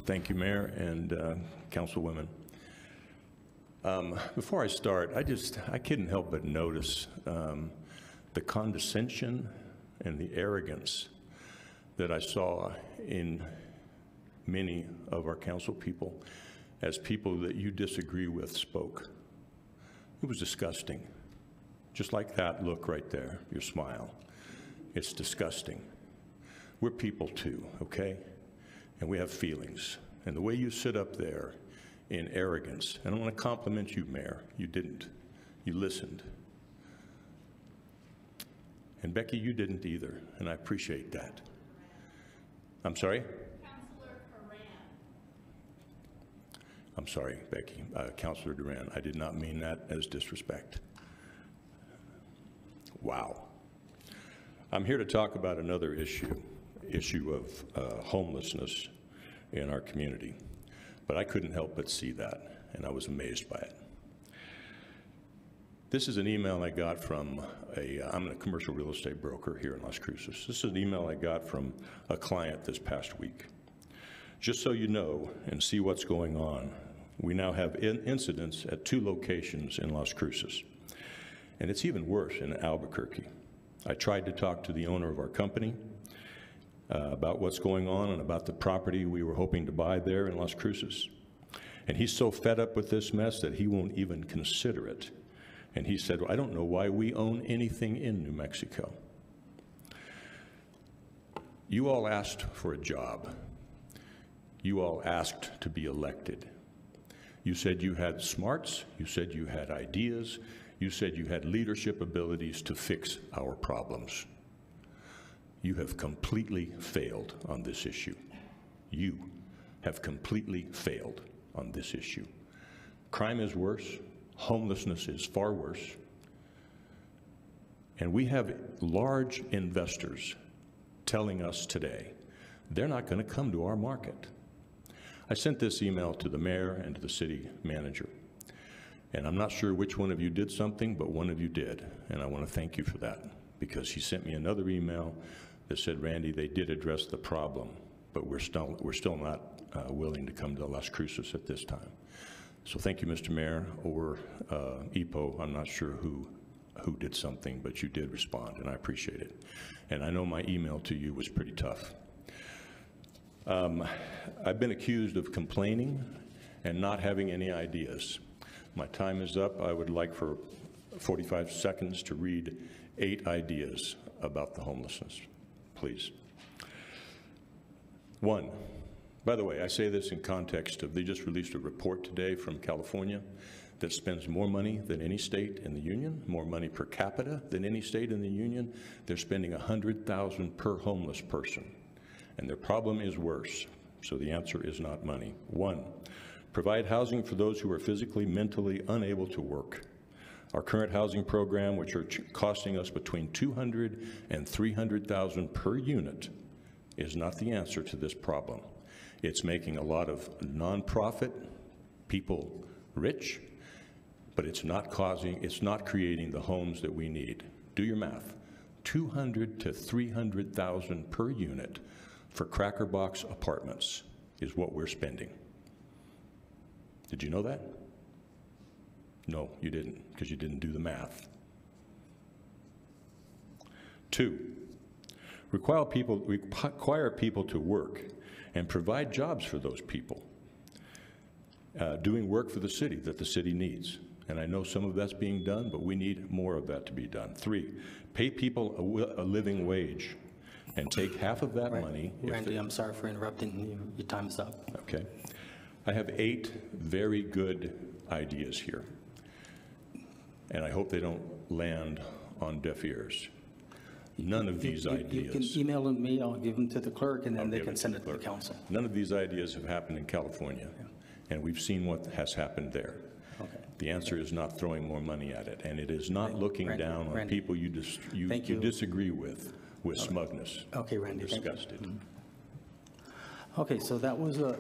Thank you, Mayor and Councilwomen. Before I start, I couldn't help but notice the condescension and the arrogance that I saw in many of our council people as people that you disagree with spoke. It was disgusting. Just like that look right there, your smile. It's disgusting. We're people too, okay? And we have feelings. And the way you sit up there in arrogance, and I want to compliment you, Mayor, you didn't. You listened. And Becky, you didn't either, and I appreciate that. I'm sorry? Councilor Duran. I'm sorry, Becky. Councilor Duran, I did not mean that as disrespect. Wow. I'm here to talk about another issue of homelessness in our community. But I couldn't help but see that, and I was amazed by it. This is an email I got from I'm a commercial real estate broker here in Las Cruces. This is an email I got from a client this past week. Just so you know and see what's going on, we now have incidents at 2 locations in Las Cruces. And it's even worse in Albuquerque. I tried to talk to the owner of our company about what's going on and about the property we were hoping to buy there in Las Cruces. And he's so fed up with this mess that he won't even consider it. And he said, well, I don't know why we own anything in New Mexico. You all asked for a job. You all asked to be elected. You said you had smarts. You said you had ideas. You said you had leadership abilities to fix our problems. You have completely failed on this issue. You have completely failed on this issue. Crime is worse. Homelessness is far worse. And we have large investors telling us today they're not going to come to our market. I sent this email to the mayor and to the city manager. And I'm not sure which one of you did something, but one of you did. And I want to thank you for that, because he sent me another email that said, Randy, they did address the problem, but we're still not willing to come to Las Cruces at this time. So thank you, Mr. Mayor, or EPO. I'm not sure who did something, but you did respond, and I appreciate it. And I know my email to you was pretty tough. I've been accused of complaining and not having any ideas. My time is up. I would like for 45 seconds to read 8 ideas about the homelessness, please. 1, by the way, I say this in context of, they just released a report today from California that spends more money than any state in the union, more money per capita than any state in the union. They're spending $100,000 per homeless person, and their problem is worse. So the answer is not money. 1, provide housing for those who are physically, mentally unable to work. Our current housing program, which are costing us between $200,000 and $300,000 per unit, is not the answer to this problem. It's making a lot of nonprofit people rich, but it's not creating the homes that we need. Do your math. $200,000 to $300,000 per unit for cracker box apartments is what we're spending. Did you know that? No, you didn't, because you didn't do the math. 2, require people to work and provide jobs for those people, doing work for the city that the city needs. And I know some of that's being done, but we need more of that to be done. 3, pay people a living wage and take half of that money. Randy, I'm sorry for interrupting you. Your time is up. Okay. I have 8 very good ideas here, and I hope they don't land on deaf ears. None of these ideas. You can email them to me, I'll give them to the clerk, and then they can send it to the council. None of these ideas have happened in California, and we've seen what has happened there. Okay. The answer is not throwing more money at it, and it is not looking down on people you disagree with smugness. Okay, Randy. Disgusted. Okay, so that was a